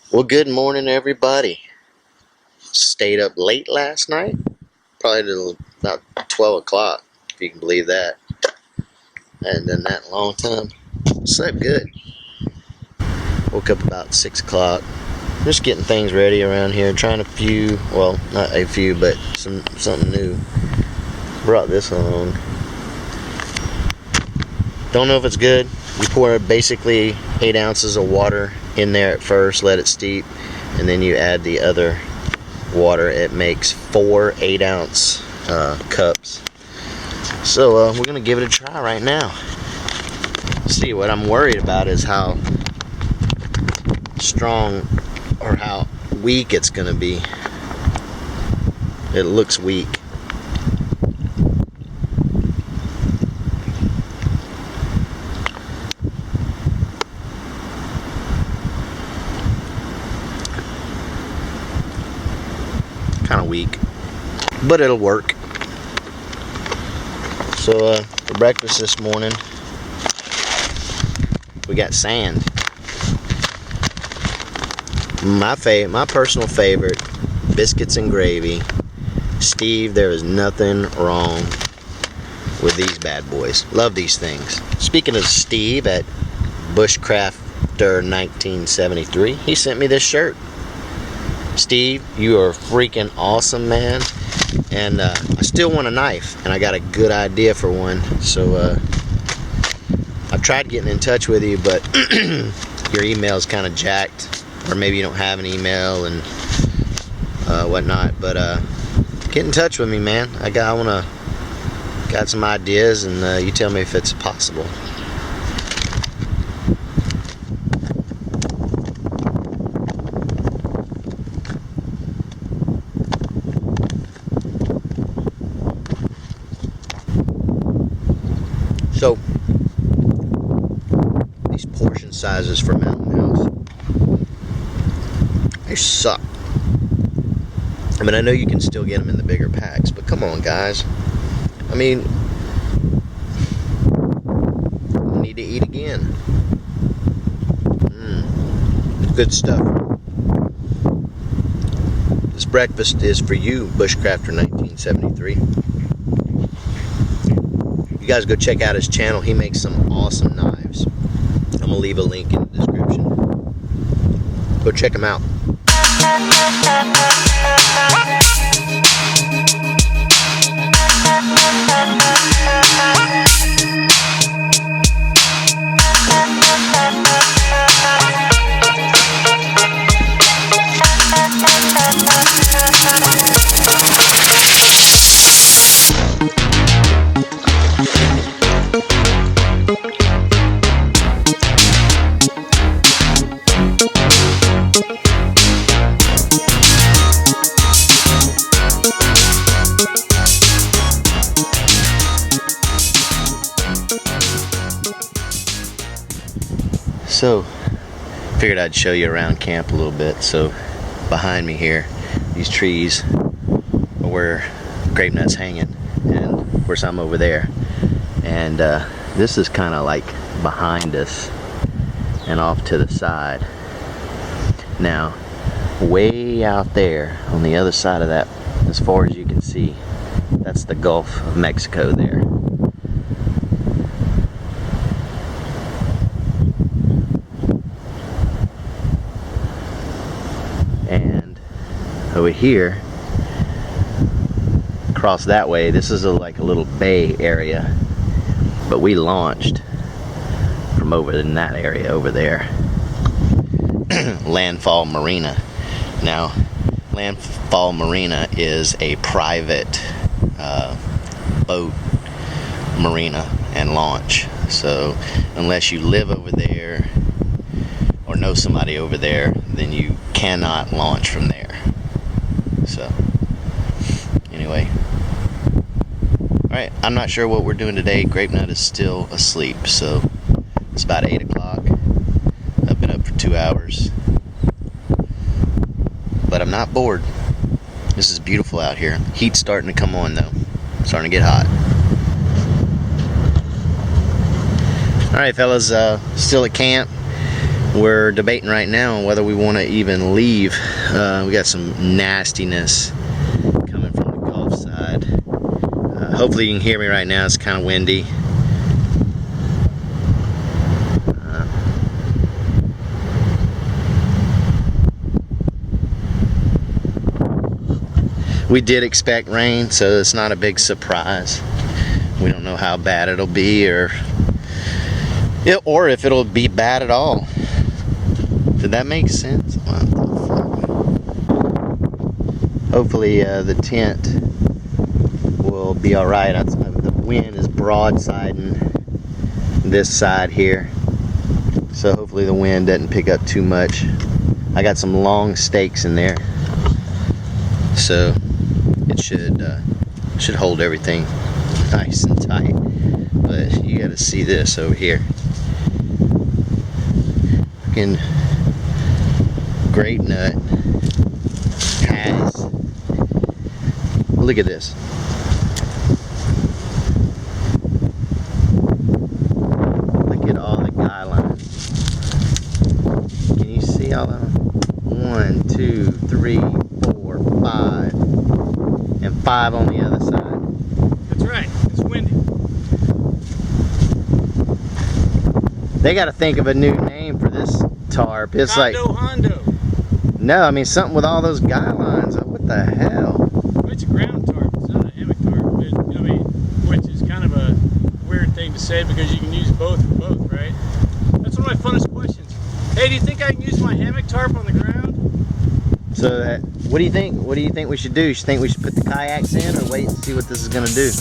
Well, good morning, everybody. Stayed up late last night, probably till about 12 o'clock, if you can believe that. I hadn't done that in a long time. Slept good. Woke up about 6 o'clock. Just getting things ready around here, trying well, not a few, but something new. Brought this along. Don't know if it's good. You pour basically 8 ounces of water in there at first, let it steep, and then you add the other water. It makes 4 8-ounce cups. So we're gonna give it a try right now. See, what I'm worried about is how strong or how weak it's gonna be. It looks weak. Kind of weak, but it'll work. So for breakfast this morning, we got sand. My personal favorite, biscuits and gravy. Steve, there is nothing wrong with these bad boys. Love these things. Speaking of Steve at Bushcrafter 1973, he sent me this shirt. Steve, you are freaking awesome, man. And I still want a knife, and I got a good idea for one. So I've tried getting in touch with you, but your email's kind of jacked, or maybe you don't have an email and whatnot. But get in touch with me, man. Got some ideas, and you tell me if it's possible. So, these portion sizes for Mountain House, they suck. I mean, I know you can still get them in the bigger packs, but come on, guys. I mean, I need to eat again. Good stuff. This breakfast is for you, Bushcrafter 1973. You guys go check out his channel. He makes some awesome knives. I'm gonna leave a link in the description. Go check him out. So, figured I'd show you around camp a little bit. So, behind me here, these trees are where grape nuts hanging, and of course I'm over there. And this is kind of like behind us and off to the side. Now, way out there on the other side of that, as far as you can see, that's the Gulf of Mexico there. And over here, across that way, this is like a little bay area, but we launched from over in that area over there. Landfall Marina. Now, Landfall Marina is a private boat marina and launch. So unless you live over there or know somebody over there, then you cannot launch from there. So anyway, alright, I'm not sure what we're doing today. Grape Nut is still asleep, so it's about 8 o'clock. I've been up for 2 hours, but I'm not bored. This is beautiful out here. Heat's starting to come on though. Starting to get hot. Alright fellas, still at camp. we're debating right now on whether we want to even leave. We got some nastiness coming from the Gulf side. Hopefully you can hear me right now. It's kind of windy. We did expect rain, so it's not a big surprise. We don't know how bad it'll be, or if it'll be bad at all. Did that make sense? What the fuck? Hopefully the tent will be alright. The wind is broadsiding this side here, so hopefully the wind doesn't pick up too much. I got some long stakes in there, so it should hold everything nice and tight. But you got to see this over here. Fucking grape nut has, look at this. Look at all the guy lines. Can you see all of them? 1, 2, 3, 4, 5, and 5 on the other side. That's right. It's windy. They got to think of a new name for this tarp. It's Hondo. No, I mean something with all those guy lines. What the hell? It's a ground tarp. It's not a hammock tarp. Which is kind of a weird thing to say because you can use both for both, right? That's one of my funnest questions. Hey, do you think I can use my hammock tarp on the ground? So, what do you think? What do you think we should do? You think we should put the kayaks in, or wait and see what this is gonna do?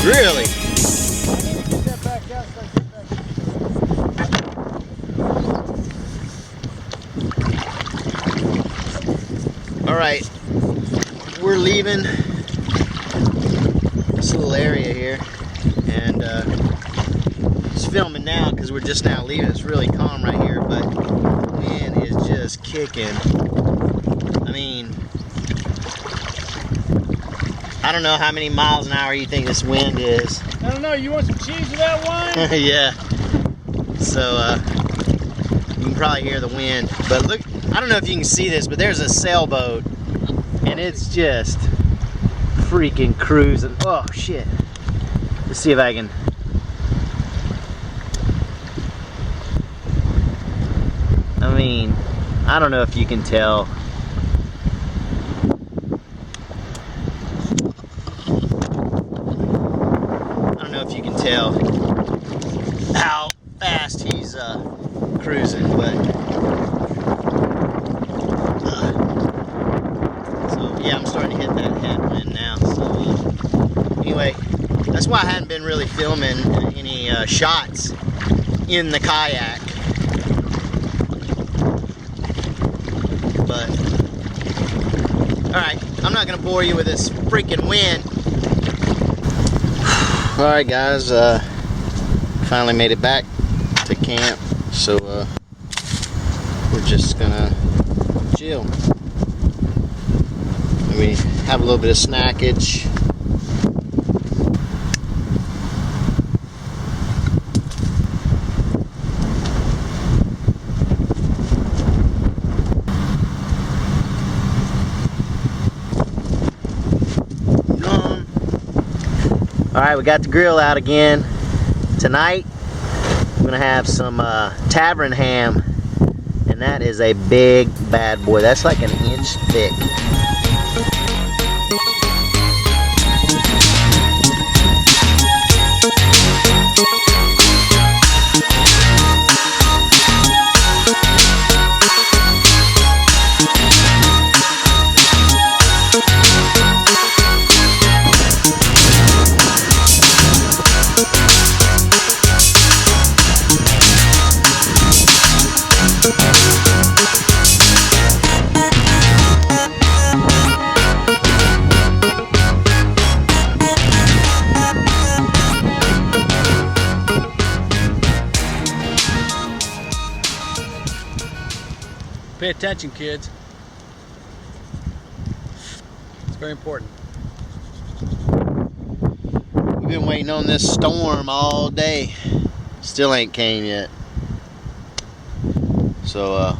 Really? Alright, we're leaving this little area here, and just filming now because we're just now leaving. It's really calm right here, but the wind is just kicking. I mean, I don't know how many miles an hour you think this wind is. I don't know. You want some cheese with that wine? Yeah. So you can probably hear the wind. But look, I don't know if you can see this, but there's a sailboat, and it's just freaking cruising. Oh shit. Let's see if I can. I mean, I don't know if you can tell. Tell how fast he's cruising, but so yeah, I'm starting to hit that headwind now. So anyway, that's why I hadn't been really filming any shots in the kayak. But all right, I'm not gonna bore you with this freaking wind. Alright guys, finally made it back to camp, so we're just gonna chill. We have a little bit of snackage. Alright, we got the grill out again. Tonight, I'm gonna have some tavern ham, and that is a big bad boy. That's like an inch thick. pay attention, kids. It's very important. We've been waiting on this storm all day. Still ain't came yet. So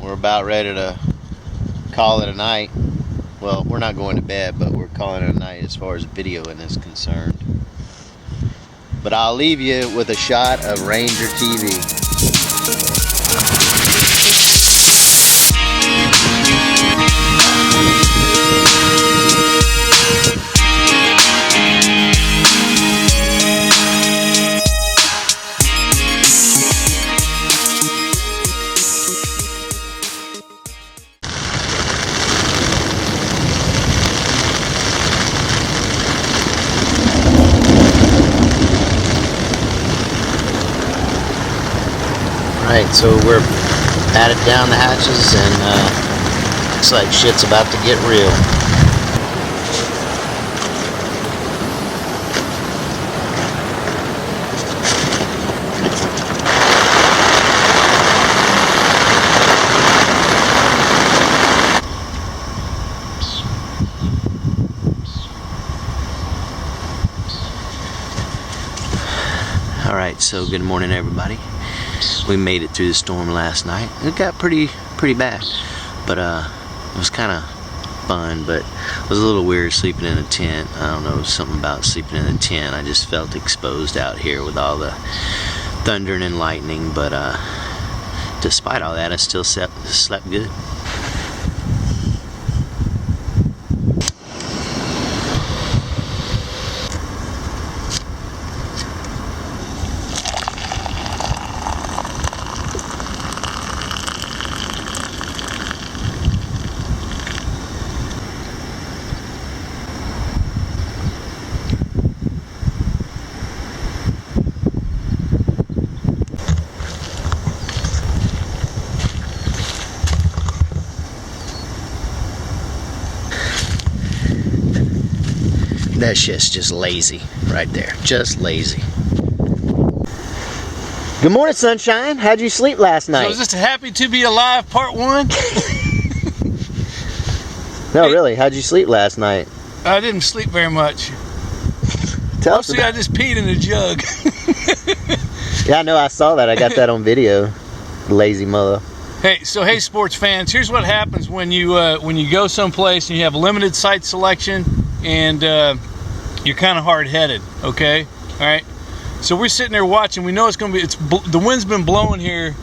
we're about ready to call it a night. Well, we're not going to bed, but we're calling it a night as far as videoing is concerned. But I'll leave you with a shot of Ranger TV. Alright, so we're patted down the hatches and looks like shit's about to get real. Alright, so good morning everybody. We made it through the storm last night. It got pretty bad, but it was kind of fun, but it was a little weird sleeping in a tent. I don't know, something about sleeping in a tent. I just felt exposed out here with all the thundering and lightning, but despite all that, I still slept good. That shit's just lazy right there. Just lazy. Good morning, sunshine. How'd you sleep last night? So is this a Happy to Be Alive Part 1? No, really. How'd you sleep last night? I didn't sleep very much. Tell us Mostly I just peed in a jug. Yeah, I know. I saw that. I got that on video. Lazy mother. Hey, sports fans, here's what happens when you go someplace and you have limited site selection and you're kind of hard-headed, okay? All right. So we're sitting there watching. We know it's going to be. The wind's been blowing here.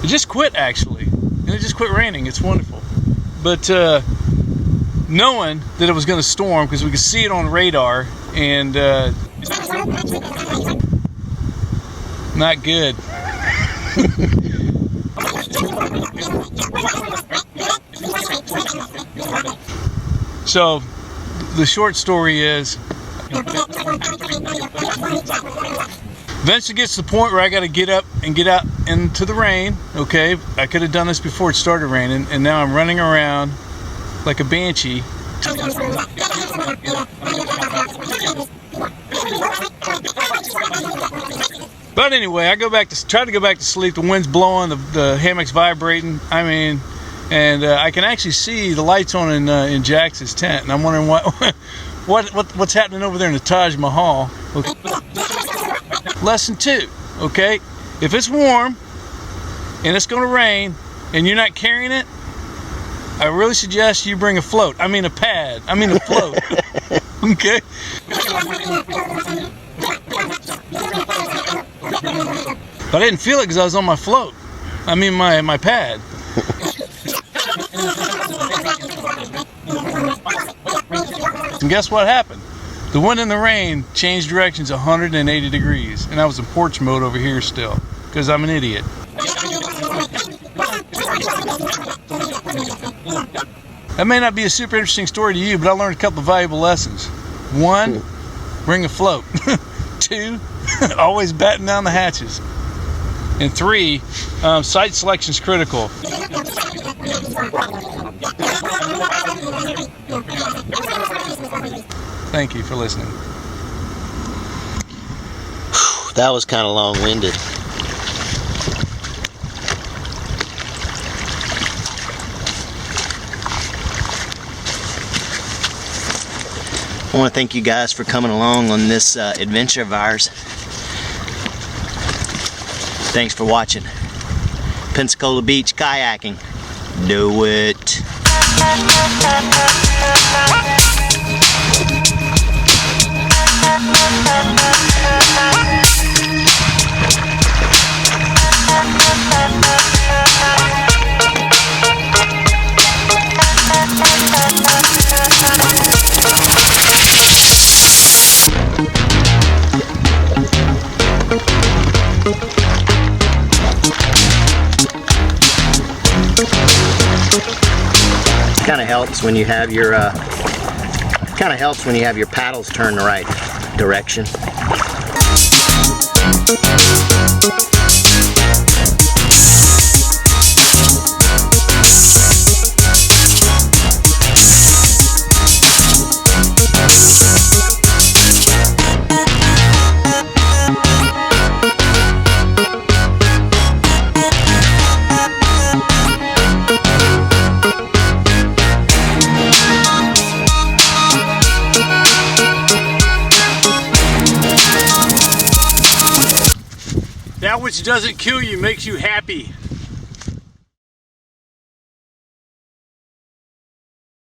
It just quit actually, and it just quit raining. It's wonderful. But knowing that it was going to storm because we could see it on radar, and not good. So the short story is, eventually gets to the point where I got to get up and get out into the rain. Okay, I could have done this before it started raining, and now I'm running around like a banshee. But anyway, I try to go back to sleep. The wind's blowing, the hammock's vibrating. I mean, and I can actually see the lights on in Jaxx's tent, and I'm wondering what's happening over there in the Taj Mahal. Okay. Lesson 2, okay? If it's warm and it's going to rain and you're not carrying it, I really suggest you bring a float. I mean a pad. I mean a float. Okay? But I didn't feel it because I was on my float. I mean my pad. And guess what happened? The wind and the rain changed directions 180 degrees. And I was in porch mode over here still. Because I'm an idiot. That may not be a super interesting story to you, but I learned a couple of valuable lessons. 1, bring a float. 2, always batten down the hatches. And 3, site selection is critical. Thank you for listening. That was kind of long-winded. I want to thank you guys for coming along on this adventure of ours. Thanks for watching. Pensacola Beach kayaking. Do it. Kind of helps when you have your paddles turned the right direction. That which doesn't kill you makes you happy.